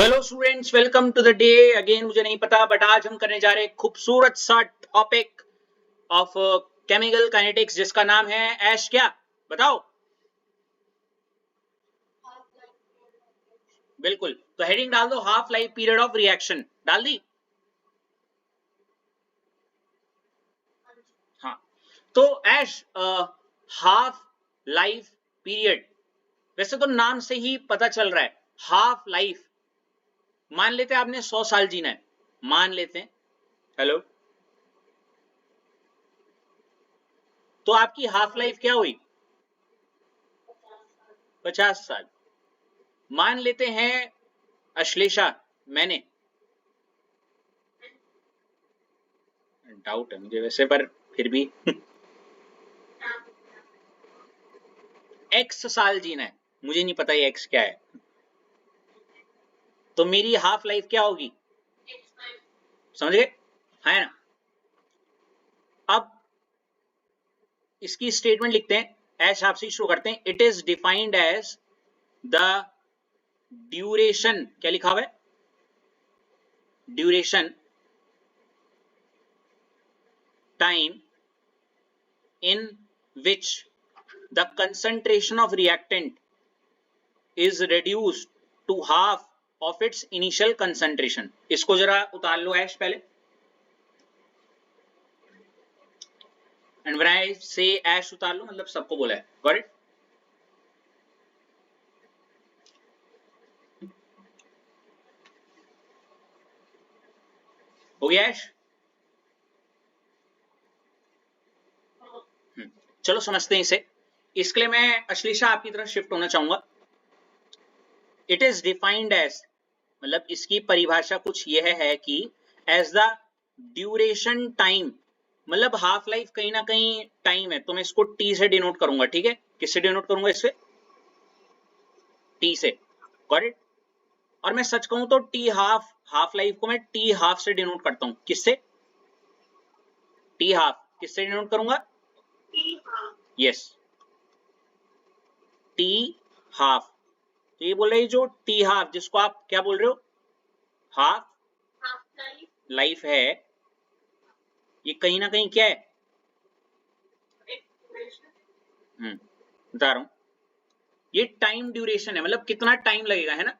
चलो students, welcome to the day again. मुझे नहीं पता बट आज हम करने जा रहे हैं खूबसूरत सा टॉपिक ऑफ केमिकल काइनेटिक्स जिसका नाम है ऐश। क्या बताओ? बिल्कुल, तो हेडिंग डाल दो, half life period of reaction. डाल दी? हाँ, तो ऐश हाफ लाइफ पीरियड, वैसे तो नाम से ही पता चल रहा है हाफ लाइफ। मान लेते हैं आपने 100 साल जीना है, मान लेते हैं। हेलो, तो आपकी हाफ लाइफ क्या हुई? 50 साल। मान लेते हैं अश्लेषा, मैंने, डाउट है मुझे वैसे पर फिर भी एक्स साल जीना है, मुझे नहीं पता ये एक्स क्या है, तो मेरी हाफ लाइफ क्या होगी? समझ गए? है ना? अब इसकी स्टेटमेंट लिखते हैं, ऐश आपसे शुरू करते हैं। It is defined as the duration, क्या लिखा हुआ है? Duration time in which the concentration of reactant is reduced to half of its initial concentration। इसको जरा उतार लो ऐश पहले। And when I say ऐश उतार लो, मतलब सबको बोला है। Got it? हो गया ऐश? चलो समझते हैं इसे। इसके लिए मैं अश्लेषा आपकी तरफ शिफ्ट होना चाहूंगा। इट इज डिफाइंड एज, मतलब इसकी परिभाषा कुछ यह है कि एज द ड्यूरेशन टाइम, मतलब हाफ लाइफ कहीं ना कहीं टाइम है, तो मैं इसको टी से डिनोट करूंगा। ठीक है, किससे डिनोट करूंगा? इससे, टी से। Got it? और मैं सच कहूं तो टी हाफ, हाफ लाइफ को मैं टी हाफ से डिनोट करता हूं। किससे? टी हाफ किससे डिनोट करूंगा? Yes, T half. तो ये बोल रहे हैं जो टी हाफ, जिसको आप क्या बोल रहे हो? हाफ लाइफ है, ये कहीं ना कहीं क्या है? बता रहा हूं, ये टाइम ड्यूरेशन है, मतलब कितना टाइम लगेगा, है ना?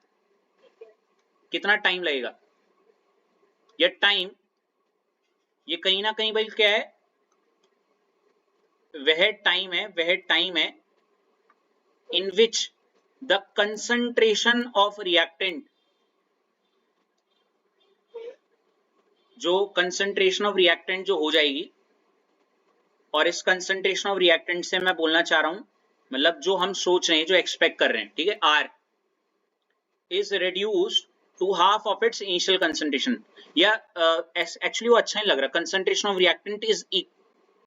कितना टाइम लगेगा? ये टाइम, ये कहीं ना कहीं भाई क्या है? वह टाइम है in which the concentration of reactant, जो कंसंट्रेशन ऑफ रिएक्टेंट जो हो जाएगी, और इस कंसंट्रेशन ऑफ रिएक्टेंट से मैं बोलना चाह रहा हूं, मतलब जो हम सोच रहे हैं, जो एक्सपेक्ट कर रहे हैं, ठीक है, R is reduced to half of its initial concentration. या एक्चुअली वो अच्छा नहीं लग रहा, कंसंट्रेशन ऑफ रिएक्टेंट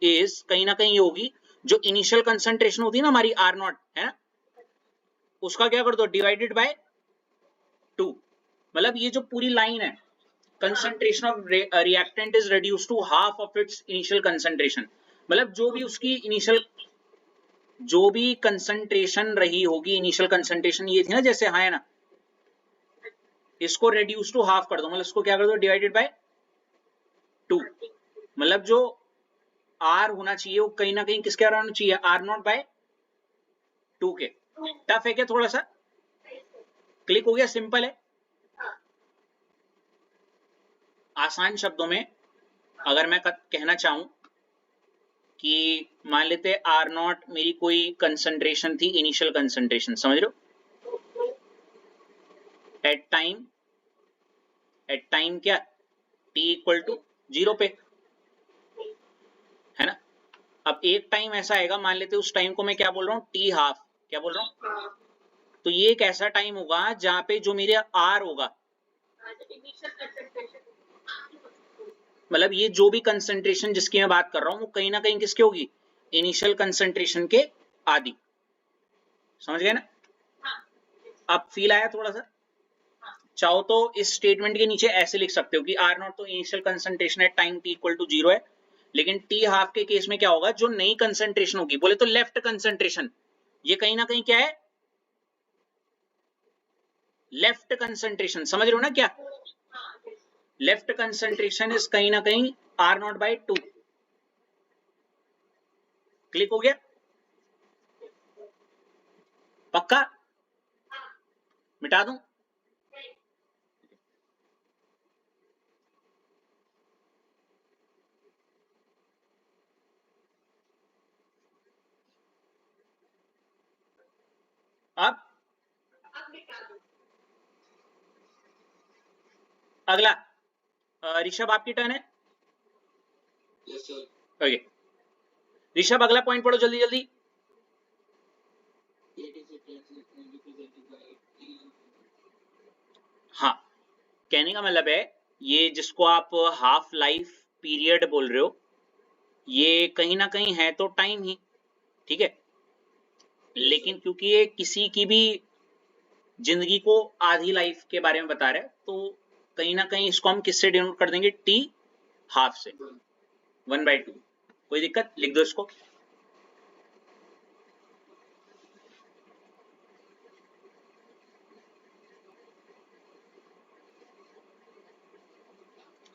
इज कहीं ना कहीं होगी जो इनिशियल कंसंट्रेशन होती है ना हमारी आर नॉट, है ना, उसका क्या कर दो? Divided by 2। मतलब ये जो पूरी लाइन है, concentration of reactant is reduced to half of its initial concentration, मतलब जो भी उसकी इनिशियल, जो भी कंसंट्रेशन रही होगी, इनिशियल कंसंट्रेशन ये थी ना, जैसे हाँ है ना, इसको reduce to half कर दो, मतलब इसको क्या कर दो? Divided by 2। मतलब जो R होना चाहिए वो कहीं ना कहीं किसके होना चाहिए? R नॉट बाय 2 के। टफ है क्या? थोड़ा सा क्लिक हो गया? सिंपल है। आसान शब्दों में अगर मैं कहना चाहूं कि मान लेते आर नॉट मेरी कोई कंसंट्रेशन थी, इनिशियल कंसंट्रेशन, समझ रहे हो? एट टाइम क्या? टी इक्वल टू 0 पे, है ना? अब एक टाइम ऐसा आएगा, मान लेते उस टाइम को मैं क्या बोल रहा हूँ? T half. क्या बोल रहा हूँ? तो ये एक ऐसा टाइम होगा जहां पे जो मेरे आर होगा, मतलब ये जो भी कंसंट्रेशन जिसकी मैं बात कर रहा हूं वो कहीं ना कहीं किसकी होगी? इनिशियल कंसंट्रेशन के आदि। समझ गए ना? अब फील आया थोड़ा सा? चाहो तो इस स्टेटमेंट के नीचे ऐसे लिख सकते हो कि आर नॉट तो इनिशियल कंसंट्रेशन है टाइम टी इक्वल टू 0 है, लेकिन टी हाफ के केस में क्या होगा? जो नई कंसंट्रेशन होगी, बोले तो लेफ्ट कंसंट्रेशन, ये कहीं ना कहीं क्या है? लेफ्ट कंसंट्रेशन समझ रहे हो ना क्या? लेफ्ट कंसंट्रेशन इज कहीं ना कहीं आर नॉट बाई 2। क्लिक हो गया? पक्का? मिटा दूं? अब अगला ऋषभ आपकी टर्न है। ओके ऋषभ अगला पॉइंट पढ़ो जल्दी जल्दी। हाँ कहने का मतलब है ये जिसको आप हाफ लाइफ पीरियड बोल रहे हो ये कहीं ना कहीं है तो टाइम ही, ठीक है, लेकिन क्योंकि ये किसी की भी जिंदगी को आधी लाइफ के बारे में बता रहा है तो कहीं ना कहीं इसको हम किससे डिनोट कर देंगे? टी हाफ से, 1/2। कोई दिक्कत? लिख दो इसको।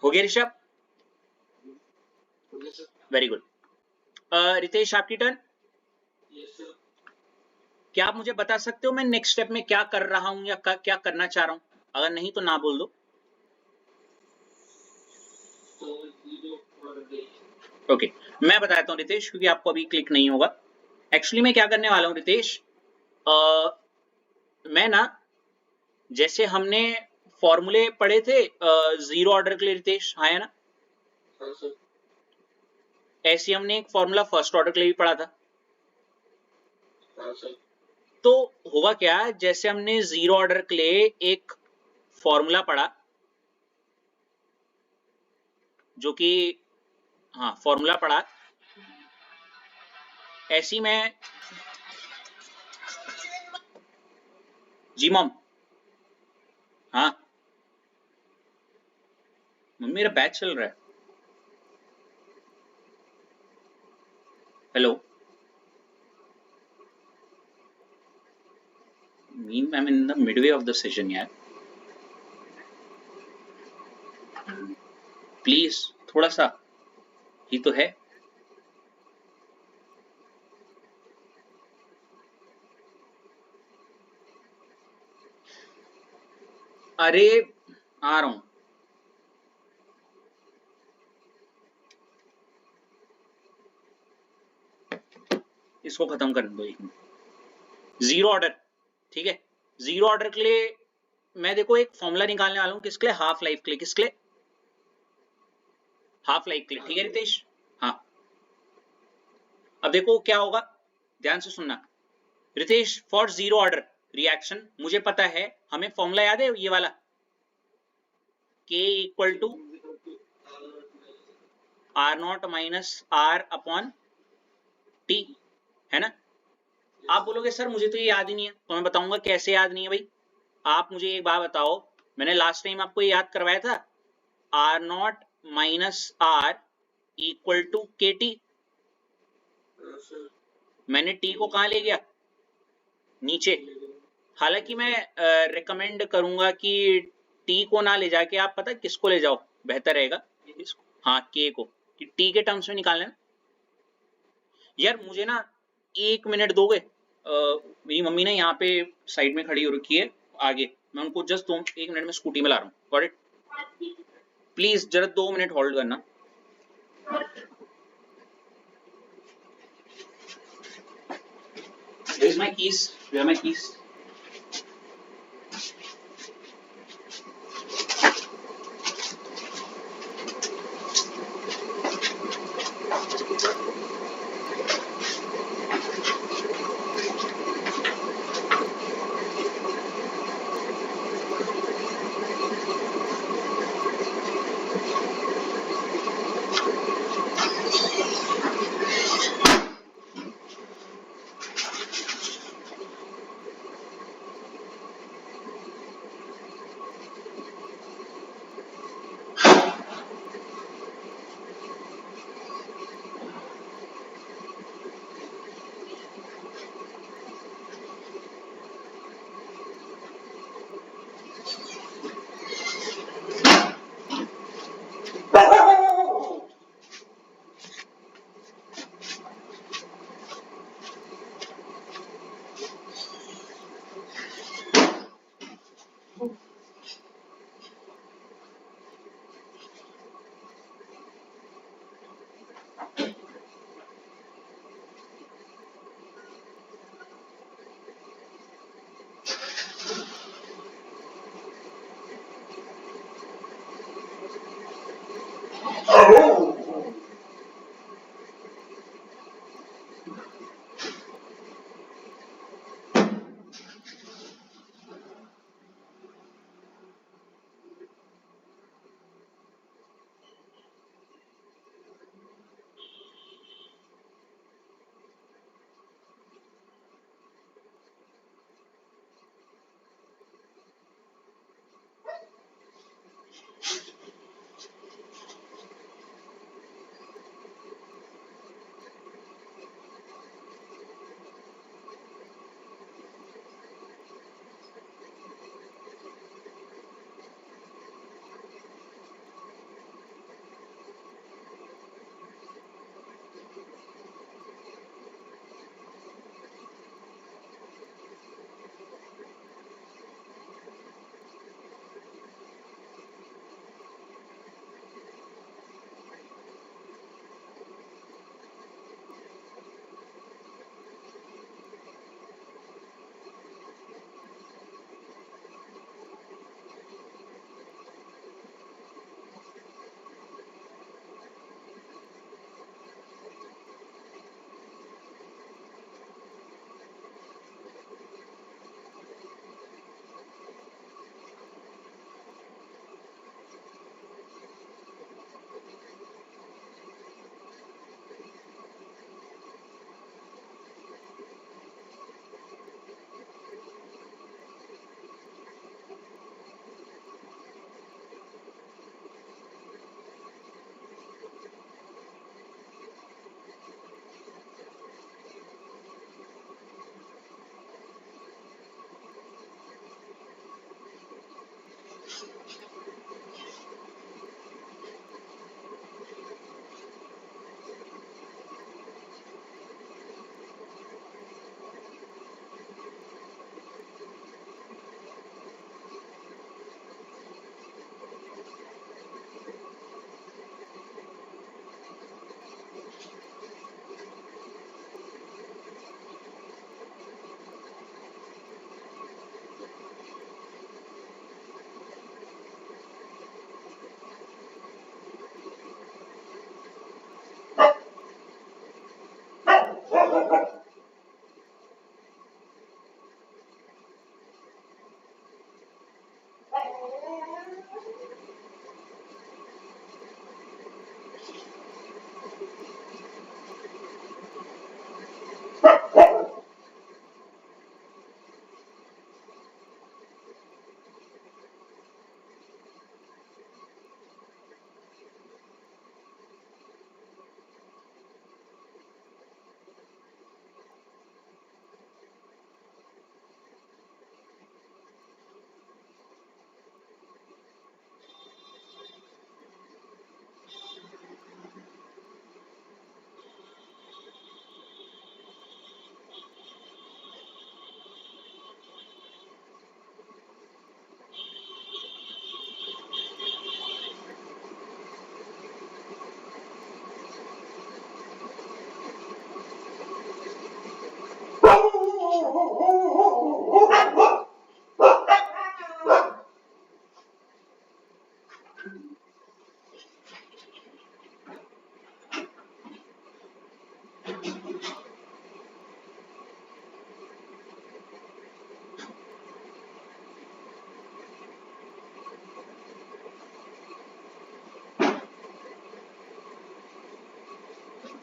हो गया ऋषभ? Very good. रितेश आपकी टर्न। क्या आप मुझे बता सकते हो मैं नेक्स्ट स्टेप में क्या कर रहा हूं या क्या करना चाह रहा हूं? अगर नहीं तो ना बोल दो। ओके मैं बताता हूं रितेश क्योंकि आपको अभी क्लिक नहीं होगा। एक्चुअली मैं क्या करने वाला हूं रितेश, मैं ना जैसे हमने फॉर्मूले पढ़े थे जीरो ऑर्डर के लिए रितेश, हाँ है ना, ऐसे हमने एक फॉर्मूला फर्स्ट ऑर्डर के लिए भी पढ़ा था। तो होगा क्या, जैसे हमने जीरो ऑर्डर के लिए एक फॉर्मूला पढ़ा जो कि हाँ फॉर्मूला पढ़ा, ऐसी मैं जी मॉम, हाँ मम्मी मेरा बैच चल रहा है। Hello mean I am in the Midway of the session यार, प्लीज थोड़ा सा ही तो है। अरे आ रहा हूं। इसको खत्म कर दो एक मिनट। जीरो ऑर्डर, ठीक है, जीरो ऑर्डर के लिए मैं देखो एक फॉर्मूला निकालने वाला हूं किसके लिए? हाफ लाइफ के लिए। किसके लिए? हाफ लाइफ के लिए, ठीक है रितेश? हाँ अब देखो क्या होगा, ध्यान से सुनना Ritesh. For zero order reaction मुझे पता है, हमें फॉर्मूला याद है ये वाला, K equal to R not minus R upon T, है ना? आप बोलोगे सर मुझे तो ये याद ही नहीं है, तो मैं बताऊंगा कैसे याद नहीं है भाई। आप मुझे एक बात बताओ, मैंने लास्ट टाइम आपको ये याद करवाया था R not minus R equal to K T. मैंने टी को कहां ले गया? नीचे। हालांकि मैं रिकमेंड करूंगा कि टी को ना ले जाके आप पता किसको ले जाओ, बेहतर रहेगा इसको, हाँ के को, कि टी के टर्म्स में निकालना है। यार मुझे ना 1 मिनट दोगे? मेरी मम्मी ना यहाँ पे साइड में खड़ी हो रखी है आगे, मैं उनको जस्ट 1 मिनट में स्कूटी में ला रहा हूँ। Got it? प्लीज जरा 2 मिनट होल्ड करना। Where's my keys? Where are my keys?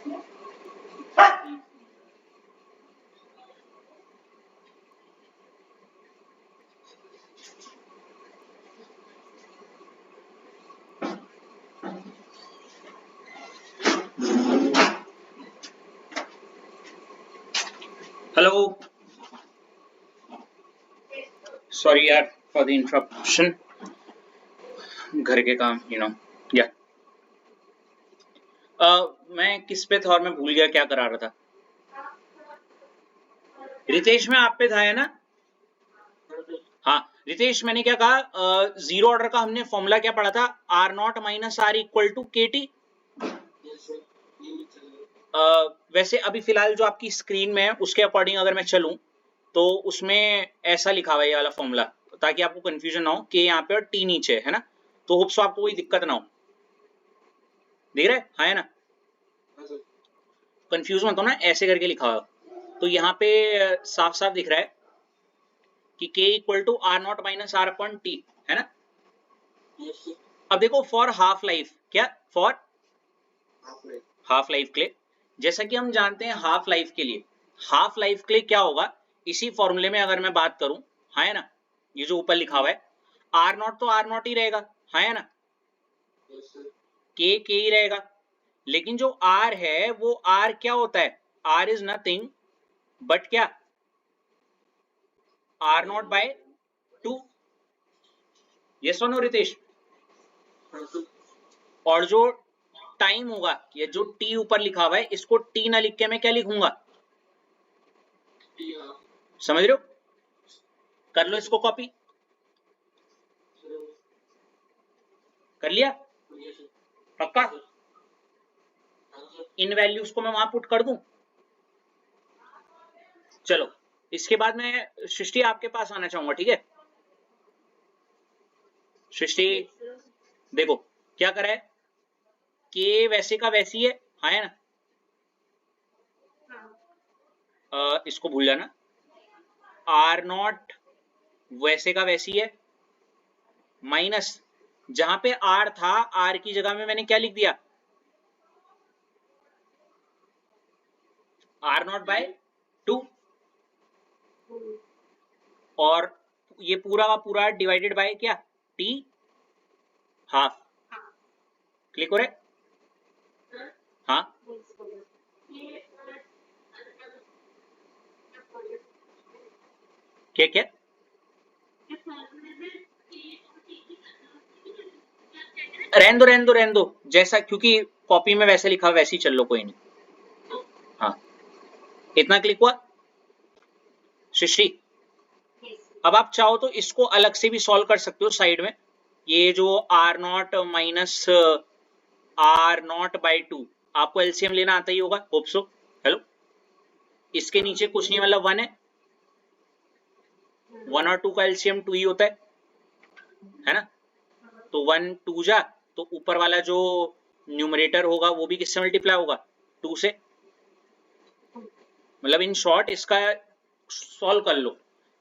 Hello, sorry यार फॉर द इंटरप्शन, घर के काम या मैं किस पे था और मैं भूल गया क्या करा रहा था। रितेश में आप पे था है ना? हाँ रितेश, मैंने क्या कहा, जीरो ऑर्डर का हमने फॉर्मूला क्या पढ़ा था, R not minus R equal to K T. वैसे अभी फिलहाल जो आपकी स्क्रीन में है उसके अकॉर्डिंग अगर मैं चलूं तो उसमें ऐसा लिखा हुआ है ये वाला फॉर्मूला, ताकि आपको कंफ्यूजन ना हो कि यहाँ पे और टी नीचे है ना, तो होप सो आपको कोई दिक्कत ना हो। देख रहे हाँ है ना? कंफ्यूज मत हो ना, ऐसे करके लिखा हुआ, तो यहाँ पे साफ साफ दिख रहा है कि k equal to R not minus R upon T, है ना? अब देखो फॉर हाफ लाइफ, क्या फॉर हाफ लाइफ के लिए, जैसा कि हम जानते हैं हाफ लाइफ के लिए, हाफ लाइफ के लिए क्या होगा, इसी फॉर्मूले में अगर मैं बात करूं, है ना, ये जो ऊपर लिखा हुआ है आर नॉट तो आर नॉट ही रहेगा, है ना, के ही रहेगा, लेकिन जो आर है वो आर क्या होता है, आर इज नथिंग बट क्या, आर नॉट बाय 2। यस और नो रितेश? और जो टाइम होगा, ये जो टी ऊपर लिखा हुआ है, इसको टी ना लिख के मैं क्या लिखूंगा, समझ रहे हो? कर लो इसको कॉपी, कर लिया पक्का? इन वैल्यूज को मैं वहां पुट कर दूं। चलो इसके बाद मैं सृष्टि आपके पास आना चाहूंगा, ठीक है? सृष्टि देखो क्या करा है, के वैसे का वैसी है ना, इसको भूल जाना, आर नॉट वैसे का वैसी है, माइनस जहां पे आर था, आर की जगह में मैंने क्या लिख दिया, आर नॉट बाय 2, और ये पूरा का पूरा डिवाइडेड बाय क्या, टी हाफ। क्लिक हो रहा है? हाँ क्या क्या, रहने दो जैसा, क्योंकि कॉपी में वैसे लिखा वैसे ही चल लो, कोई नहीं। हाँ इतना क्लिक हुआ सृष्टि? अब आप चाहो तो इसको अलग से भी सॉल्व कर सकते हो साइड में, ये जो R not minus R naught by 2, आपको एलसीएम लेना आता ही होगा होप सो। हेलो, इसके नीचे कुछ नहीं, मतलब 1 है, 1 और 2 का एलसीएम 2 ही होता है ना? तो 1 2 जा, तो ऊपर वाला जो न्यूमरेटर होगा वो भी किससे मल्टीप्लाई होगा, 2 से। मतलब इन शॉर्ट इसका सॉल्व कर लो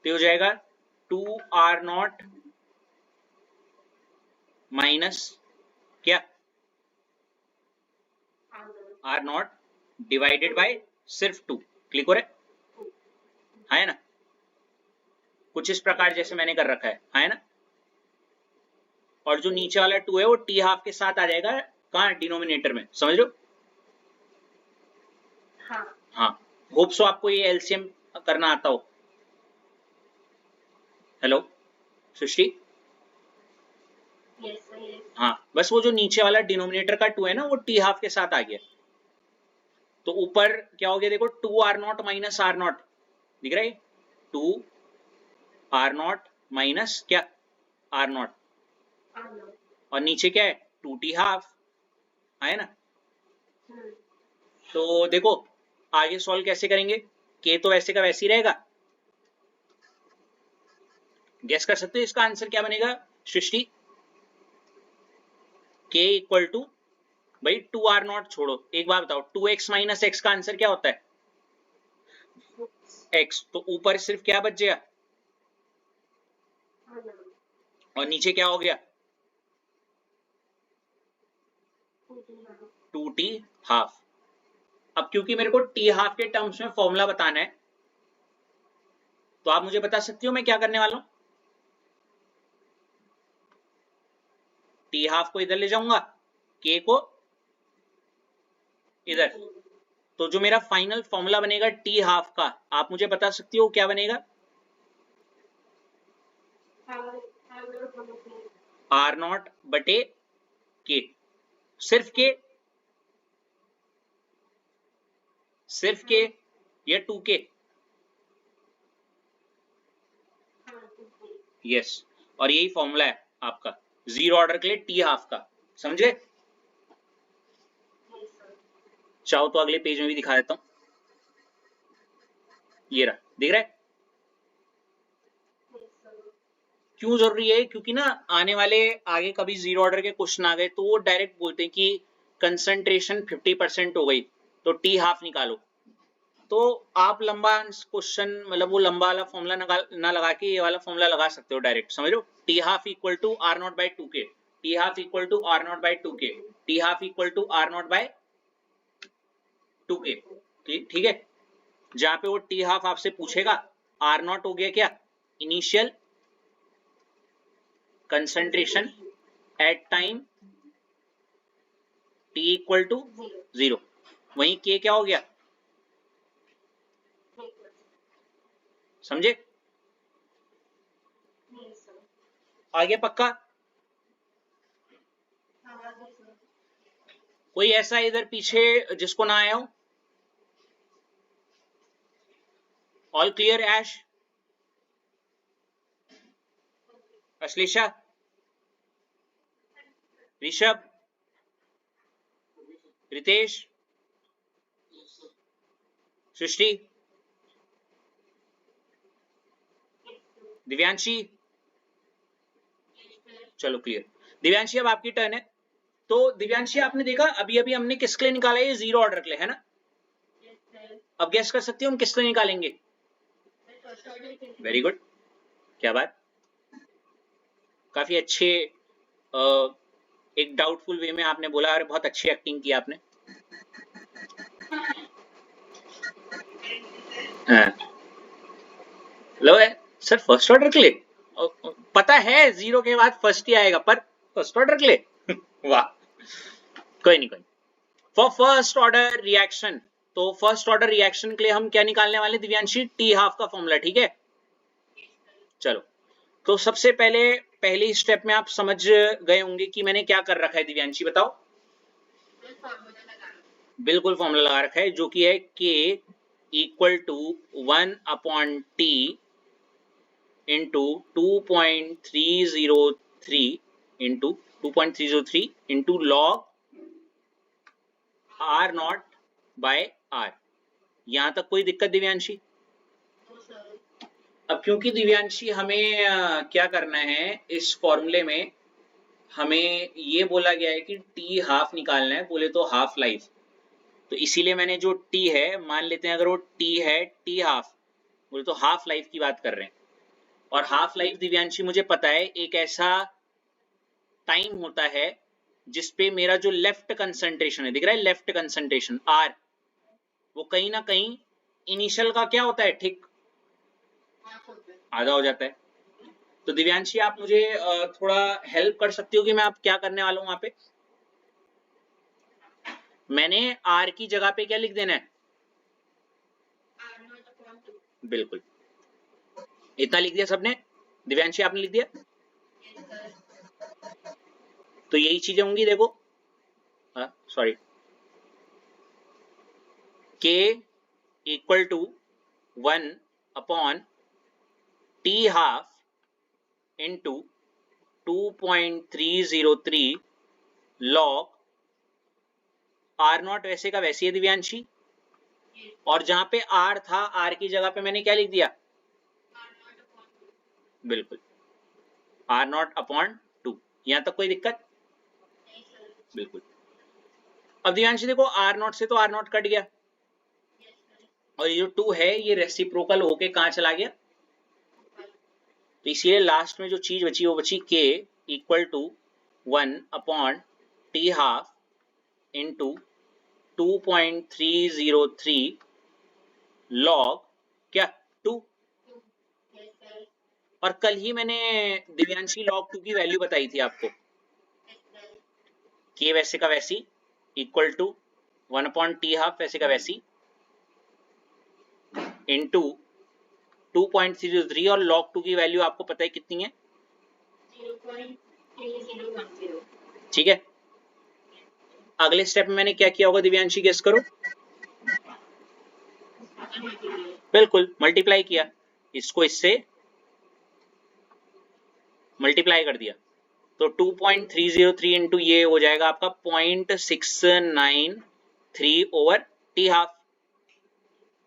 तो हो जाएगा 2 आर नॉट माइनस क्या, आर नॉट डिवाइडेड बाय सिर्फ 2। क्लिक हो रहा है ना? कुछ इस प्रकार जैसे मैंने कर रखा है ना? और जो नीचे वाला 2 है वो टी हाफ के साथ आ जाएगा, कहाँ, डिनोमिनेटर में, समझ लो? हाँ होप सो आपको ये एलसीएम करना आता हो। हेलो सृष्टि? हाँ बस वो जो नीचे वाला डिनोमिनेटर का 2 है ना, वो टी हाफ के साथ आ गया, तो ऊपर क्या हो गया देखो, 2 R not minus R naught, दिख रहा है, 2 आर नॉट माइनस क्या, आर नॉट, और नीचे क्या है, 2 टी हाफ, है ना? तो देखो आगे सॉल्व कैसे करेंगे, के तो वैसे का वैसे ही रहेगा, गेस कर सकते हो इसका आंसर क्या बनेगा सृष्टि? के इक्वल टू, भाई 2 आर नॉट छोड़ो, एक बार बताओ, 2x माइनस एक्स का आंसर क्या होता है, x, तो ऊपर सिर्फ क्या बच गया, और नीचे क्या हो गया, 2t हाफ। अब क्योंकि मेरे को टी हाफ के टर्म्स में फॉर्मूला बताना है, तो आप मुझे बता सकती हो मैं क्या करने वाला हूं? टी हाफ को इधर ले जाऊंगा, के को इधर, तो जो मेरा फाइनल फॉर्मूला बनेगा टी हाफ का, आप मुझे बता सकती हो क्या बनेगा? आर नॉट बटे के, सिर्फ के, सिर्फ के या 2k? यस, और यही फॉर्मूला है आपका जीरो ऑर्डर के लिए टी हाफ का, समझे? चाहो तो अगले पेज में भी दिखा देता हूं, ये रहा, दिख रहा है? क्यों जरूरी है? क्योंकि ना आने वाले आगे कभी जीरो ऑर्डर के क्वेश्चन आ गए तो वो डायरेक्ट बोलते हैं कि कंसंट्रेशन 50% हो गई तो टी हाफ निकालो, तो आप लंबा क्वेश्चन मतलब वो लंबा वाला फॉर्मूला ना लगा के ये वाला फॉर्मूला लगा सकते हो डायरेक्ट, समझ लो? T half equal to R naught by 2k, T half equal to R naught by 2k, T half equal to R naught by 2k, ठीक है? जहां पे वो टी हाफ आपसे पूछेगा, आर नॉट हो गया क्या? Initial concentration at time t equal to 0, वहीं k क्या हो गया? समझे? आगे पक्का? कोई ऐसा इधर पीछे जिसको ना आया हो? ऑल क्लियर ऐश, अश्लेषा, ऋषभ, रितेश, सृष्टि, दिव्यांशी? चलो क्लियर। दिव्यांशी अब आपकी टर्न है। तो दिव्यांशी आपने देखा अभी अभी हमने किसके लिए निकाला, ये जीरो ऑर्डर के लिए है ना? अब गैस कर सकती हो हम किसके लिए निकालेंगे? वेरी गुड, क्या बात, काफी अच्छे एक डाउटफुल वे में आपने बोला और बहुत अच्छी एक्टिंग की आपने। लो है सर, फर्स्ट ऑर्डर के लिए पता है जीरो के बाद फर्स्ट ही आएगा, पर फर्स्ट ऑर्डर के लिए वाह, कोई नहीं कोई। फॉर फर्स्ट ऑर्डर रिएक्शन, तो फर्स्ट ऑर्डर रिएक्शन के लिए हम क्या निकालने वाले दिव्यांशी? टी हाफ का फॉर्मूला, ठीक है? चलो, तो सबसे पहले पहली स्टेप में आप समझ गए होंगे कि मैंने क्या कर रखा है, दिव्यांशी बताओ। बिल्कुल फॉर्मूला लगा रखा है जो कि है k equal to 1 upon T into 2.303 into 2.303 into log R naught by R. यहां तक कोई दिक्कत दिव्यांशी? अब क्योंकि दिव्यांशी हमें क्या करना है इस फॉर्मूले में, हमें ये बोला गया है कि टी हाफ निकालना है, बोले तो हाफ लाइफ, तो इसीलिए मैंने जो टी है मान लेते हैं, अगर वो टी है टी हाफ, बोले तो हाफ लाइफ की बात कर रहे हैं। और हाफ लाइफ दिव्यांशी मुझे पता है एक ऐसा टाइम होता है जिसपे मेरा जो लेफ्ट कंसंट्रेशन है, दिख रहा है लेफ्ट कंसंट्रेशन आर, वो कहीं ना कहीं इनिशियल का क्या होता है, ठीक आधा हो जाता है। तो दिव्यांशी आप मुझे थोड़ा हेल्प कर सकती हो कि मैं आप क्या करने वाला हूं वहां पे? मैंने आर की जगह पे क्या लिख देना है? बिल्कुल, इतना लिख दिया सबने? दिव्यांशी आपने लिख दिया? तो यही चीजें होंगी, देखो sorry, k equal to 1 upon T half into 2.303 log R naught, वैसे का वैसे है दिव्यांशी, और जहां पे आर था आर की जगह पे मैंने क्या लिख दिया? बिल्कुल, आर नॉट अपॉन 2। यहां तक कोई दिक्कत? बिल्कुल। अब दिव्यांशी देखो, आर नॉट से तो आर नॉट कट गया, और ये जो 2 है ये रेसिप्रोकल होके कहां चला गया? तो इसीलिए लास्ट में जो चीज बची वो बची k equal to 1 upon T half into 2.303 log क्या 2। और कल ही मैंने दिव्यांशी log 2 की वैल्यू बताई थी आपको, के वैसे का वैसी इक्वल टू 1/t½ वैसे का वैसी इनटू 2.303 और log 2 की वैल्यू आपको पता है कितनी है 0.3010। ठीक है। अगले स्टेप में मैंने क्या किया होगा दिव्यांशी, गेस करो। बिल्कुल मल्टीप्लाई किया, इसको इससे मल्टीप्लाई कर दिया, तो 2.303 इंटू ये हो जाएगा आपका 0.693/t½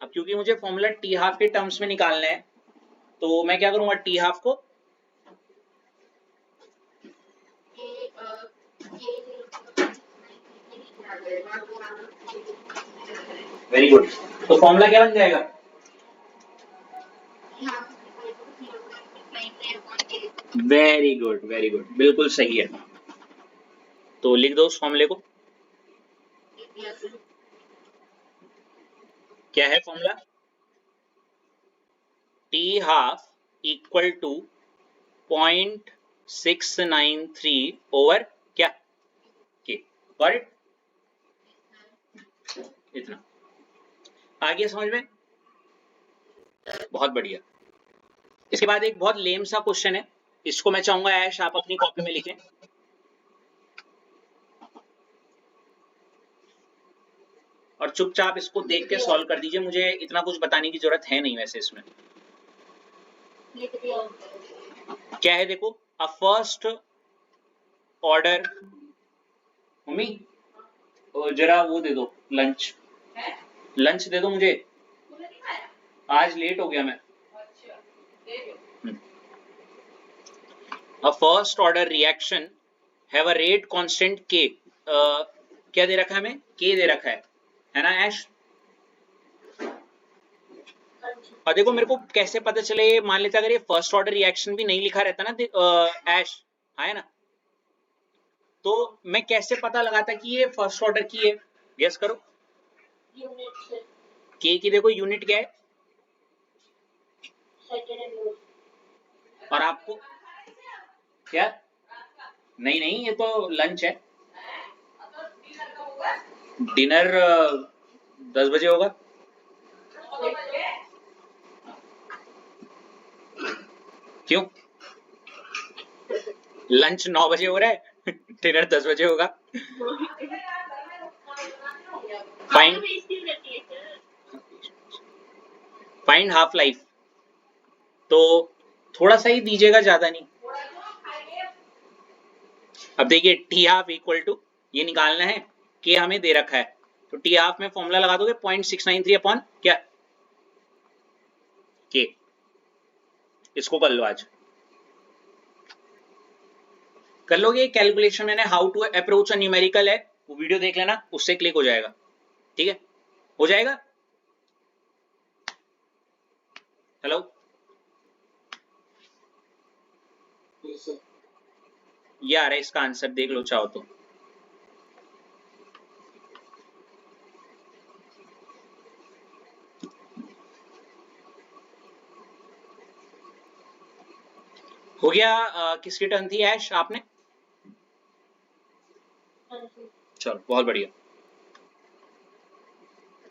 अब क्योंकि मुझे फॉर्मूला t½ के टर्म्स में निकालना है, तो मैं क्या करूंगा t½ को वेरी गुड, तो फॉर्मूला क्या बन जाएगा वेरी गुड वेरी गुड, बिल्कुल सही है। तो लिख दो उस फॉर्मूले को, क्या है formula t½ equal to 0.693 over क्या के, गॉट इट, इतना आ गया समझ में, बहुत बढ़िया। इसके बाद एक बहुत लेम सा क्वेश्चन है, इसको मैं चाहूंगा ऐश आप अपनी कॉपी में लिखें, और चुपचाप इसको देख के सॉल्व कर दीजिए, मुझे इतना कुछ बताने की जरूरत है नहीं वैसे इसमें। क्या है देखो, अ फर्स्ट ऑर्डर, मम्मी जरा वो दे दो लंच, लंच दे दो मुझे, आज लेट हो गया मैं। A first order reaction have a rate constant k, क्या दे रखा है हमें k दे रखा है ना ऐश। और देखो मेरे को कैसे पता चले, मान लेते अगर ये फर्स्ट ऑर्डर रिएक्शन भी नहीं लिखा रहता ना ऐश, है ना, तो मैं कैसे पता लगाता कि ये फर्स्ट ऑर्डर की है, गेस करो। k की देखो यूनिट क्या है, और आपको क्या, नहीं नहीं ये तो लंच है, डिनर 10 बजे होगा, क्यों लंच 9 बजे हो रहा है डिनर 10 बजे होगा। फाइंड फाइंड हाफ लाइफ, तो थोड़ा सा ही दीजिएगा, ज्यादा नहीं। अब देखिए t½ इक्वल टू ये निकालना है, के हमें दे रखा है, तो t½ में फॉर्मूला लगा दोगे 0.693 अपॉन क्या के, इसको कर लो आज, कर लोगे कैलकुलेशन। मैंने how to approach a numerical है, वो वीडियो देख लेना, उससे क्लिक हो जाएगा, ठीक है, हो जाएगा। हेलो ये आ रहा है इसका आंसर, देख लो चाहो तो। हो गया, किसकी टर्न थी ऐश, आपने, चलो बहुत बढ़िया।